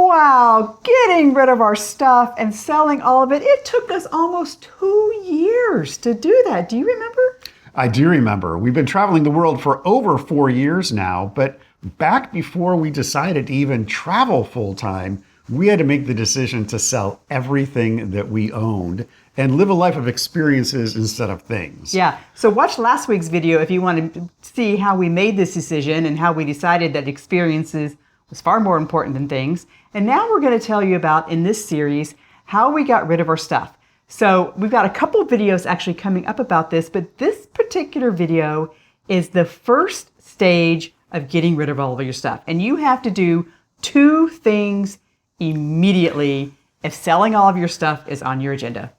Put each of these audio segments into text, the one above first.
Wow, getting rid of our stuff and selling all of it. It took us almost 2 years to do that. Do you remember? I do remember. We've been traveling the world for over 4 years now, but back before we decided to even travel full time, we had to make the decision to sell everything that we owned and live a life of experiences instead of things. Yeah. So watch last week's video if you want to see how we made this decision and how we decided that experiences was far more important than things. And now we're going to tell you about, in this series, how we got rid of our stuff. So we've got a couple of videos actually coming up about this, but this particular video is the first stage of getting rid of all of your stuff. And you have to do 2 things immediately if selling all of your stuff is on your agenda.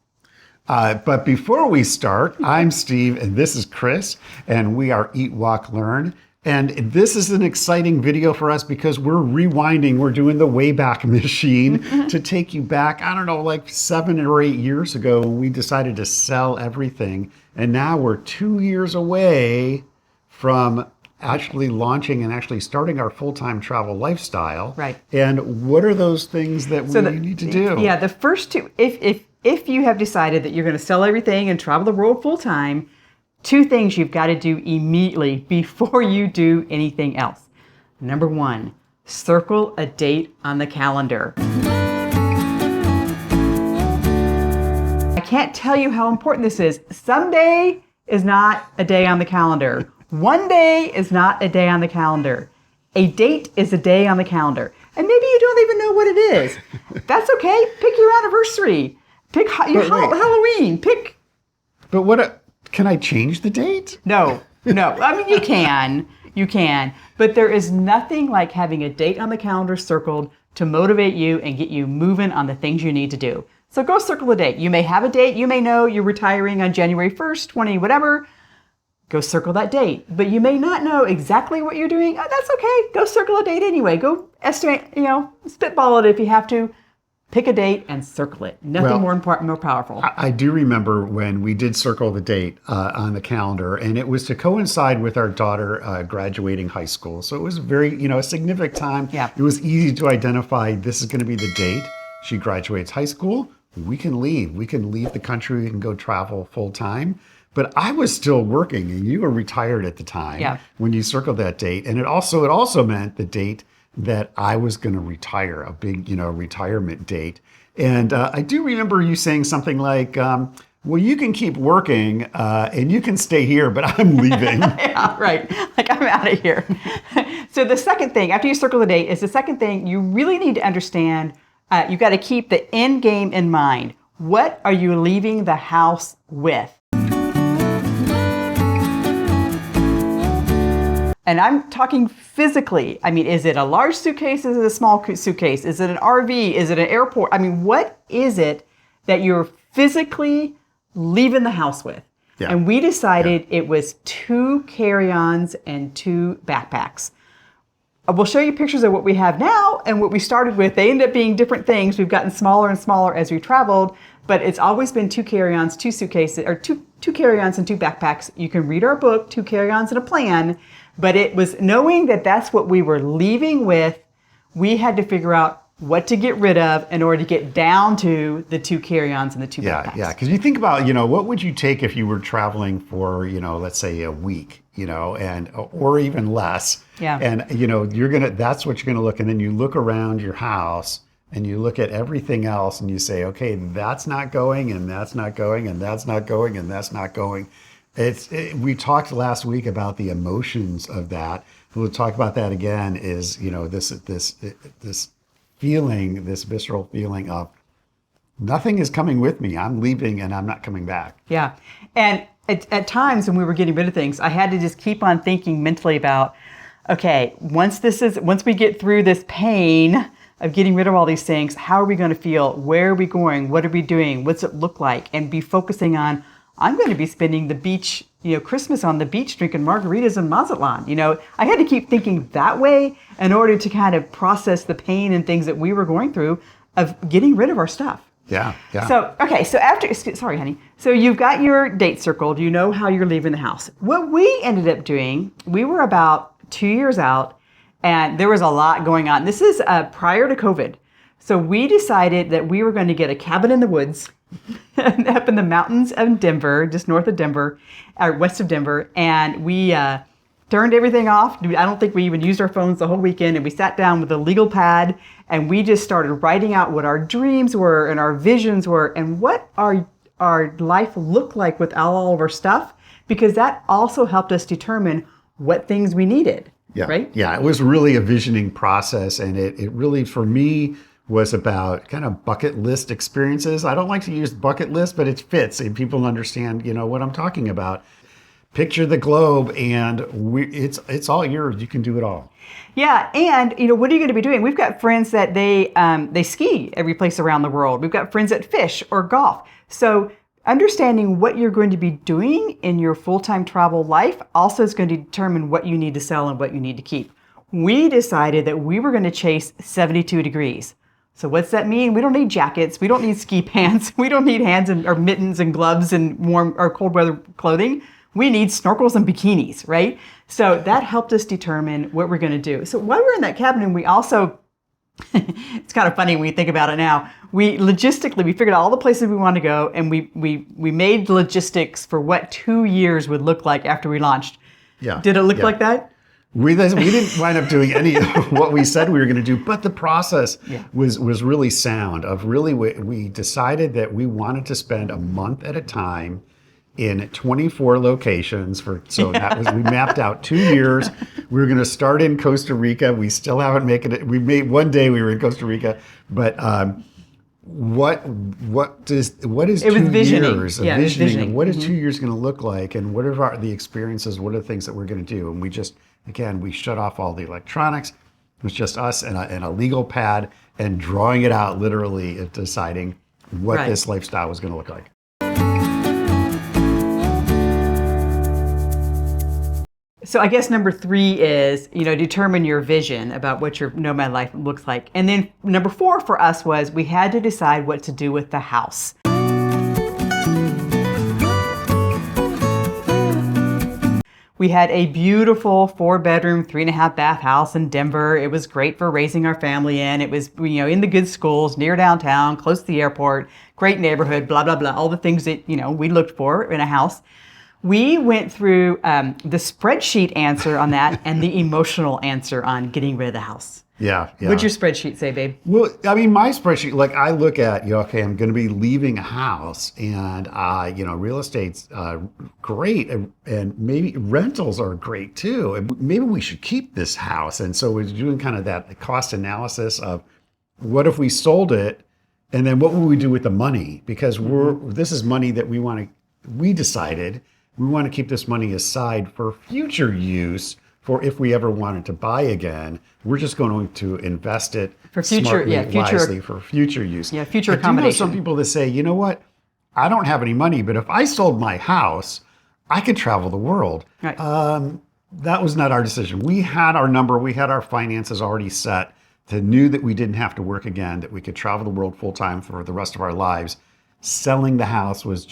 But before we start, I'm Steve and this is Chris, and we are EatWalkLearn. And this is an exciting video for us because we're rewinding. We're doing the Wayback Machine to take you back, I don't know, like 7 or 8 years ago when we decided to sell everything. And now we're 2 years away from actually launching and actually starting our full-time travel lifestyle. Right. And what are those things that we need to do? Yeah, the first 2, if you have decided that you're going to sell everything and travel the world full-time, 2 things you've got to do immediately before you do anything else. Number 1, circle a date on the calendar. I can't tell you how important this is. Someday is not a day on the calendar. One day is not a day on the calendar. A date is a day on the calendar. And maybe you don't even know what it is. That's okay. Pick your anniversary. Pick your Halloween. Pick. But what? Can I change the date? No. I mean, you can. But there is nothing like having a date on the calendar circled to motivate you and get you moving on the things you need to do. So go circle a date. You may have a date. You may know you're retiring on January 1st, 20, whatever. Go circle that date. But you may not know exactly what you're doing. Oh, that's okay. Go circle a date anyway. Go estimate, spitball it if you have to. Pick a date and circle it. Nothing more important, more powerful. I do remember when we did circle the date on the calendar, and it was to coincide with our daughter graduating high school. So it was very, a significant time. Yeah. It was easy to identify this is going to be the date she graduates high school. We can leave. We can leave the country and go travel full time. But I was still working, and you were retired at the time when you circled that date. And it also meant the date that I was going to retire, a big, retirement date. And I do remember you saying something like, well, you can keep working and you can stay here, but I'm leaving. Yeah, right. Like, I'm out of here. So the second thing, after you circle the date, is the second thing you really need to understand. You've got to keep the end game in mind. What are you leaving the house with? And I'm talking physically. I mean, is it a large suitcase? Is it a small suitcase? Is it an RV? Is it an airport? I mean, what is it that you're physically leaving the house with? Yeah. And we decided it was 2 carry-ons and 2 backpacks. We'll show you pictures of what we have now and what we started with. They end up being different things. We've gotten smaller and smaller as we traveled, but it's always been 2 carry-ons, 2 suitcases, or two carry-ons and 2 backpacks. You can read our book, 2 carry-ons and a plan. But it was knowing that that's what we were leaving with. We had to figure out what to get rid of in order to get down to the 2 carry-ons and the 2 backpacks. Yeah, because you think about, what would you take if you were traveling for, let's say a week, and or even less. Yeah. And that's what you're gonna look, and then you look around your house and you look at everything else and you say, okay, that's not going, and that's not going, and that's not going, and that's not going. We talked last week about the emotions of that. We'll talk about that again. Is this feeling, this visceral feeling of nothing is coming with me. I'm leaving and I'm not coming back. Yeah, and at times when we were getting rid of things, I had to just keep on thinking mentally about, okay, once we get through this pain of getting rid of all these things, how are we going to feel? Where are we going? What are we doing? What's it look like? And be focusing on, I'm going to be spending the beach, Christmas on the beach drinking margaritas in Mazatlan. I had to keep thinking that way in order to kind of process the pain and things that we were going through of getting rid of our stuff. Yeah. So sorry, honey. So you've got your date circled. You know how you're leaving the house. What we ended up doing, we were about 2 years out and there was a lot going on. This is prior to COVID. So we decided that we were going to get a cabin in the woods up in the mountains of Denver, just north of Denver, or west of Denver. And we turned everything off. I don't think we even used our phones the whole weekend. And we sat down with a legal pad and we just started writing out what our dreams were and our visions were and what our life looked like with all of our stuff, because that also helped us determine what things we needed. Yeah. Right? Yeah. It was really a visioning process. And it really, for me, was about kind of bucket list experiences. I don't like to use bucket list, but it fits and people understand, what I'm talking about. Picture the globe and it's all yours. You can do it all. Yeah, and what are you going to be doing? We've got friends that they ski every place around the world. We've got friends that fish or golf. So understanding what you're going to be doing in your full-time travel life also is going to determine what you need to sell and what you need to keep. We decided that we were going to chase 72 degrees. So what's that mean? We don't need jackets. We don't need ski pants. We don't need or mittens and gloves and warm or cold weather clothing. We need snorkels and bikinis, right? So that helped us determine what we're going to do. So while we're in that cabin, we also, it's kind of funny when we think about it now, we figured out all the places we wanted to go, and we made logistics for what 2 years would look like after we launched. Yeah. Did it look like that? We didn't wind up doing any of what we said we were going to do, but the process was really sound. We decided that we wanted to spend a month at a time in 24 locations. We mapped out 2 years. We were going to start in Costa Rica. We still haven't made it. One day we were in Costa Rica, but what is it was 2 visioning. years of Yeah, visioning and what is 2 years going to look like, and what are the experiences, what are the things that we're going to do? And we shut off all the electronics. It was just us and a legal pad and drawing it out literally and deciding what this lifestyle was going to look like. So I guess number 3 is, determine your vision about what your nomad life looks like. And then number 4 for us was we had to decide what to do with the house. We had a beautiful 4-bedroom, 3.5-bath house in Denver. It was great for raising our family in. It was, in the good schools, near downtown, close to the airport, great neighborhood, blah, blah, blah, all the things that, we looked for in a house. We went through the spreadsheet answer on that and the emotional answer on getting rid of the house. Yeah. What'd your spreadsheet say, babe? Well, I mean, my spreadsheet, I look at, okay, I'm going to be leaving a house and, real estate's great. And maybe rentals are great too. And maybe we should keep this house. And so we're doing kind of that cost analysis of what if we sold it and then what would we do with the money? Because this is money that we decided we want to keep this money aside for future use. For if we ever wanted to buy again, we're just going to invest it for future, wisely for future use. Yeah, future accommodation. I do know accommodation. some people that say, you know what, I don't have any money, but if I sold my house, I could travel the world. Right. That was not our decision. We had our number, we had our finances already set, knew that we didn't have to work again, that we could travel the world full time for the rest of our lives. Selling the house was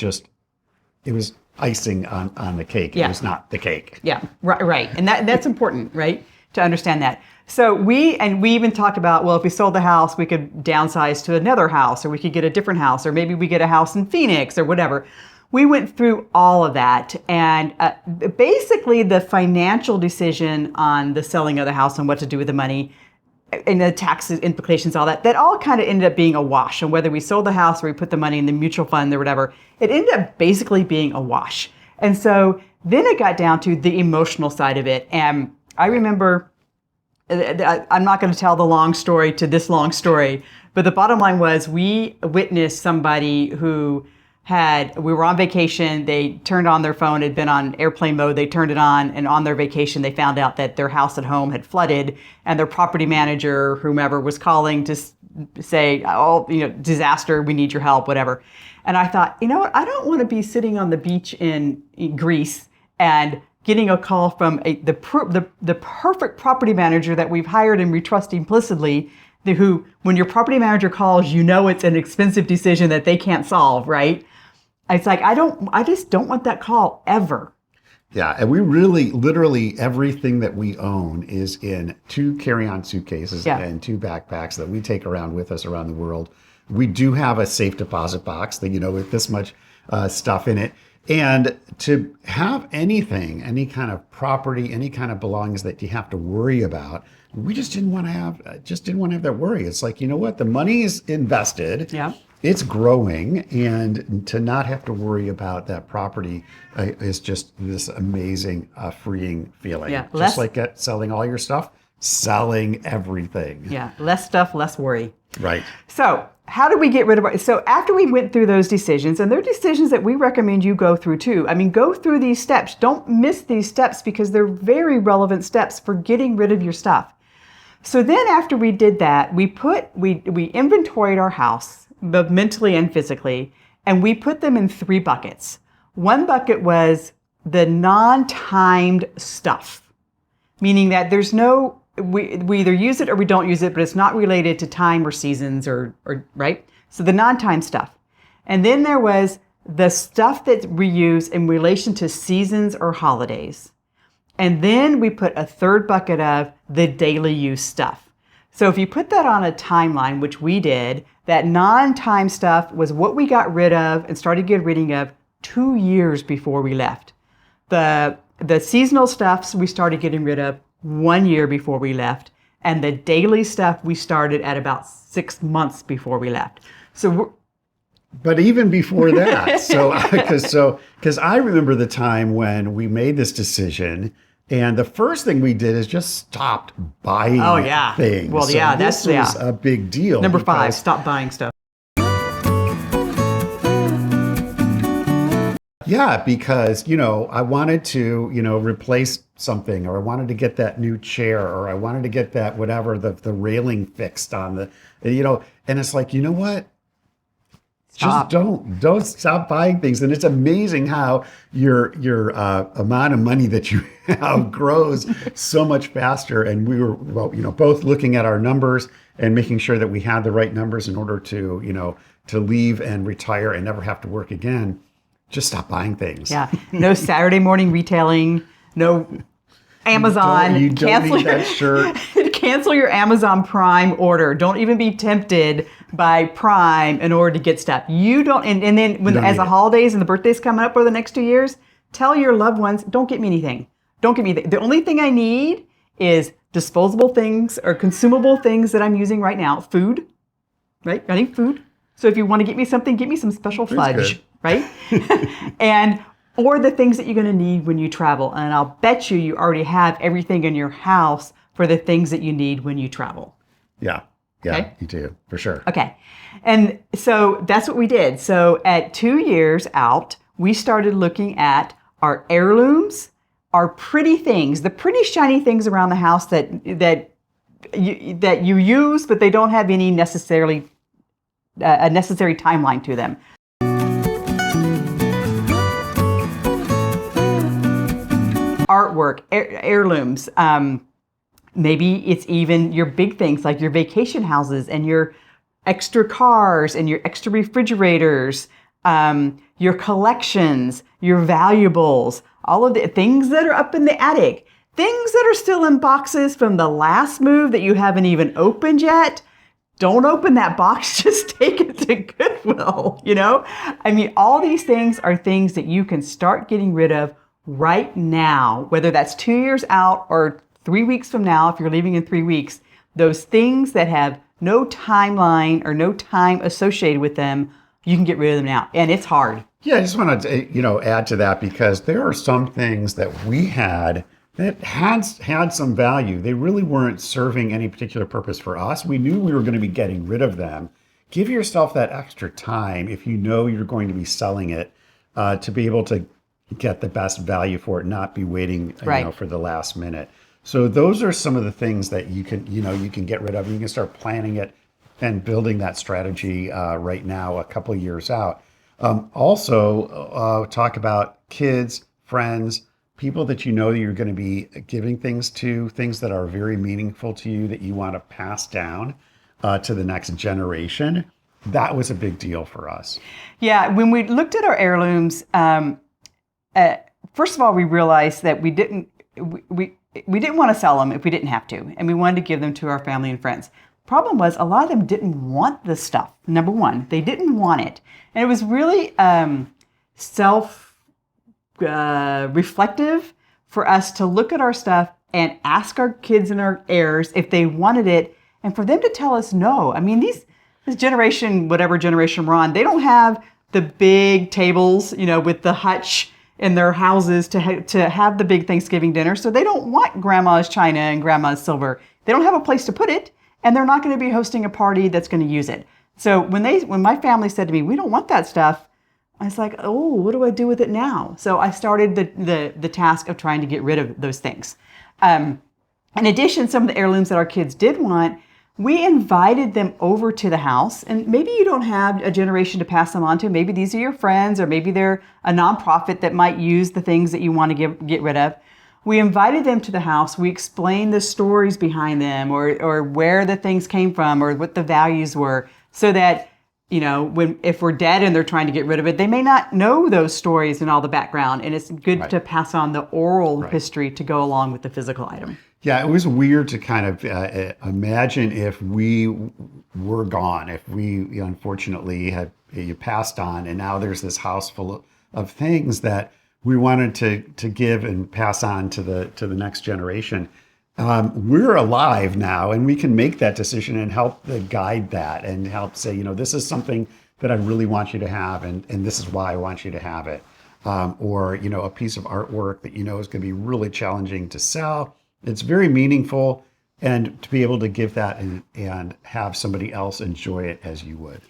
it was icing on the cake. Yeah. It was not the cake. Yeah, right. And that's important, right? To understand that. So we even talked about, well, if we sold the house, we could downsize to another house, or we could get a different house, or maybe we get a house in Phoenix or whatever. We went through all of that. And basically the financial decision on the selling of the house and what to do with the money and the taxes implications, all that all kind of ended up being a wash. And whether we sold the house or we put the money in the mutual fund or whatever, it ended up basically being a wash. And so then it got down to the emotional side of it. And I remember, I'm not going to tell the long story to this long story, but the bottom line was we witnessed somebody who we were on vacation, they turned on their phone, had been on airplane mode, they turned it on, and on their vacation they found out that their house at home had flooded, and their property manager, whomever, was calling to say, disaster, we need your help, whatever. And I thought, you know what, I don't want to be sitting on the beach in Greece and getting a call from the perfect property manager that we've hired and we trust implicitly, who, when your property manager calls, it's an expensive decision that they can't solve, right? It's like, I just don't want that call ever. Yeah, and we really, literally everything that we own is in 2 carry-on suitcases Yeah. and 2 backpacks that we take around with us around the world. We do have a safe deposit box that, with this much stuff in it. And to have anything, any kind of property, any kind of belongings that you have to worry about, we just didn't want to have, that worry. It's like, you know what? The money is invested. Yeah. It's growing, and to not have to worry about that property is just this amazing, freeing feeling. Yeah, Just like selling all your stuff, selling everything. Yeah, less stuff, less worry. Right. So how do we get rid of so after we went through those decisions, and they're decisions that we recommend you go through too. I mean, go through these steps. Don't miss these steps because they're very relevant steps for getting rid of your stuff. So then after we did that, we inventoried our house, both mentally and physically, and we put them in 3 buckets. One bucket was the non-timed stuff, meaning that there's no, we either use it or we don't use it, but it's not related to time or seasons or right? So the non-time stuff. And then there was the stuff that we use in relation to seasons or holidays. And then we put a 3rd bucket of the daily use stuff. So if you put that on a timeline, which we did, that non-time stuff was what we got rid of and started getting rid of 2 years before we left. The seasonal stuffs we started getting rid of 1 year before we left. And the daily stuff we started at about 6 months before we left. But even before that, because I remember the time when we made this decision, and the first thing we did is just stopped buying things. Well, yeah, this was a big deal. Number 5, stop buying stuff. Yeah, because, I wanted to, replace something, or I wanted to get that new chair, or I wanted to get that whatever, the railing fixed on the, and it's like, you know what? Stop. Just don't stop buying things. And it's amazing how your amount of money that you have grows so much faster. And we were, both looking at our numbers and making sure that we had the right numbers in order to, to leave and retire and never have to work again. Just stop buying things. Yeah. No Saturday morning retailing. No Amazon. You don't need that shirt. Cancel your Amazon Prime order. Don't even be tempted by Prime in order to get stuff. You don't. And then as the holidays and the birthdays come up for the next 2 years, tell your loved ones, don't get me anything. Don't get me anything. The only thing I need is disposable things or consumable things that I'm using right now. Food, right? I need food. So if you want to get me something, get me some special fudge, right? Or the things that you're going to need when you travel. And I'll bet you already have everything in your house for the things that you need when you travel. Yeah, Okay? You do, for sure. Okay. And so that's what we did. So at 2 years out, we started looking at our heirlooms, our pretty things, the pretty shiny things around the house that you use, but they don't have any necessary timeline to them. Artwork, heirlooms. Maybe it's even your big things like your vacation houses and your extra cars and your extra refrigerators, your collections, your valuables, all of the things that are up in the attic, things that are still in boxes from the last move that you haven't even opened yet. Don't open that box, just take it to Goodwill, I mean, all these things are things that you can start getting rid of right now, whether that's 2 years out or 3 weeks from now, if you're leaving in 3 weeks. Those things that have no timeline or no time associated with them, you can get rid of them now. And it's hard. Yeah, I just want to, add to that, because there are some things that we had that had some value. They really weren't serving any particular purpose for us. We knew we were going to be getting rid of them. Give yourself that extra time if you know you're going to be selling it to be able to get the best value for it, not be waiting for the last minute. So those are some of the things that you can get rid of. You can start planning it and building that strategy right now, a couple of years out. Also, talk about kids, friends, people that you're going to be giving things to, things that are very meaningful to you that you want to pass down to the next generation. That was a big deal for us. Yeah, when we looked at our heirlooms, first of all, we realized that we didn't want to sell them if we didn't have to, and we wanted to give them to our family and friends. Problem was, a lot of them didn't want the stuff. Number one, they didn't want it, and it was really reflective for us to look at our stuff and ask our kids and our heirs if they wanted it, and for them to tell us no. I mean, this generation, whatever generation we're on, they don't have the big tables, with the hutch in their houses to have the big Thanksgiving dinner. So they don't want grandma's china and grandma's silver. They don't have a place to put it, and they're not going to be hosting a party that's going to use it. So when my family said to me, we don't want that stuff, I was like, oh, what do I do with it now? So I started the task of trying to get rid of those things. In addition, some of the heirlooms that our kids did want, we invited them over to the house, and maybe you don't have a generation to pass them on to. Maybe these are your friends, or maybe they're a nonprofit that might use the things that you want to get rid of. We invited them to the house. We explained the stories behind them, or where the things came from, or what the values were, so that if we're dead and they're trying to get rid of it, they may not know those stories and all the background, and it's good to pass on the oral history to go along with the physical item. Yeah, it was weird to kind of imagine if we were gone, if we unfortunately had passed on, and now there's this house full of things that we wanted to give and pass on to the next generation. We're alive now, and we can make that decision and help guide that and help say, this is something that I really want you to have, and this is why I want you to have it. Or a piece of artwork that is going to be really challenging to sell. It's very meaningful, and to be able to give that and have somebody else enjoy it as you would.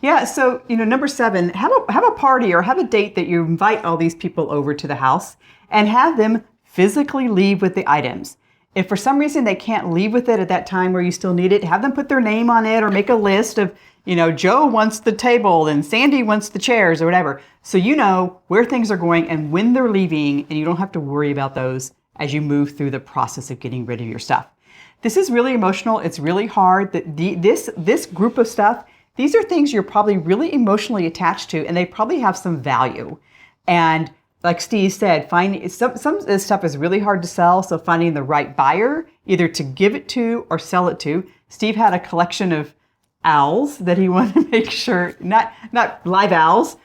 Yeah, so number 7, have a party or have a date that you invite all these people over to the house and have them physically leave with the items. If for some reason they can't leave with it at that time where you still need it, have them put their name on it or make a list of, Joe wants the table and Sandy wants the chairs or whatever. So you know where things are going and when they're leaving, and you don't have to worry about those as you move through the process of getting rid of your stuff. This is really emotional. It's really hard. This group of stuff, these are things you're probably really emotionally attached to, and they probably have some value. And like Steve said, finding some of this stuff is really hard to sell, so finding the right buyer, either to give it to or sell it to. Steve had a collection of owls that he wanted to make sure, not live owls,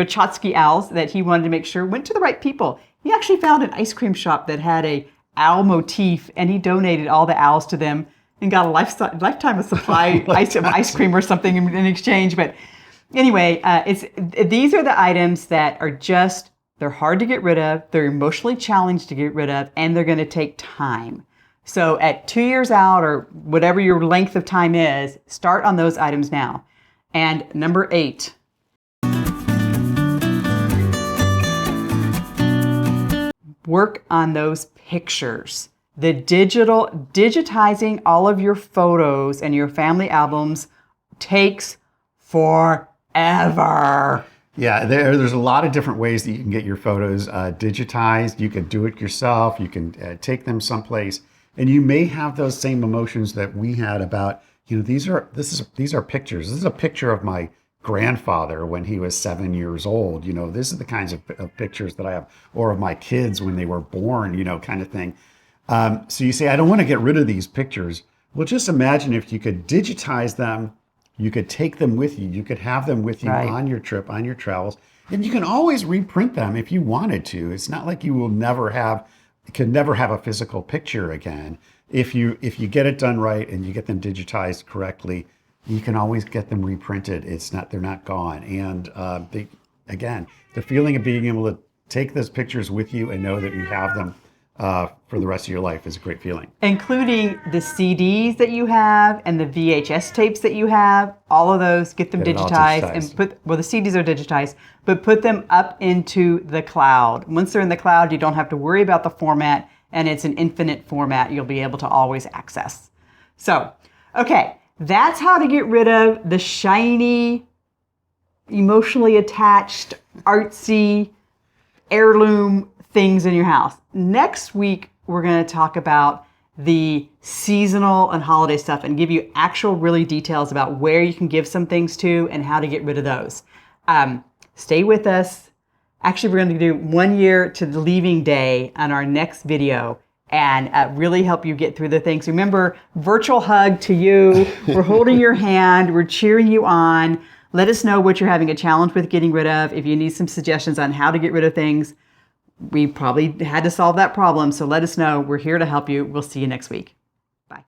Chotsky owls, that he wanted to make sure went to the right people. He actually found an ice cream shop that had a owl motif, and he donated all the owls to them and got a lifetime of supply of ice cream or something in exchange. But anyway, these are the items that are they're hard to get rid of, they're emotionally challenged to get rid of, and they're going to take time. So at 2 years out, or whatever your length of time is, start on those items now. And number 8. Work on those pictures. Digitizing all of your photos and your family albums takes forever. Yeah, there's a lot of different ways that you can get your photos digitized. You can do it yourself. You can take them someplace, and you may have those same emotions that we had about, these are pictures. This is a picture of my grandfather when he was 7 years old. This is the kinds of pictures that I have, or of my kids when they were born, kind of thing. So you say, I don't want to get rid of these pictures. Well, just imagine if you could digitize them, you could take them with you, you could have them with you on your trip, on your travels, and you can always reprint them if you wanted to. It's not like you will never have a physical picture again. If you get it done right and you get them digitized correctly, you can always get them reprinted. They're not gone. And the feeling of being able to take those pictures with you and know that you have them for the rest of your life is a great feeling. Including the CDs that you have and the VHS tapes that you have, all of those, get them digitized and the CDs are digitized, but put them up into the cloud. Once they're in the cloud, you don't have to worry about the format, and it's an infinite format you'll be able to always access. So, okay, that's how to get rid of the shiny, emotionally attached, artsy, heirloom things in your house. Next week, we're going to talk about the seasonal and holiday stuff and give you actual really details about where you can give some things to and how to get rid of those. Stay with us. Actually, we're going to do 1 year to the leaving day on our next video and really help you get through the things. Remember, virtual hug to you. We're holding your hand. We're cheering you on. Let us know what you're having a challenge with getting rid of. If you need some suggestions on how to get rid of things, we probably had to solve that problem. So let us know. We're here to help you. We'll see you next week.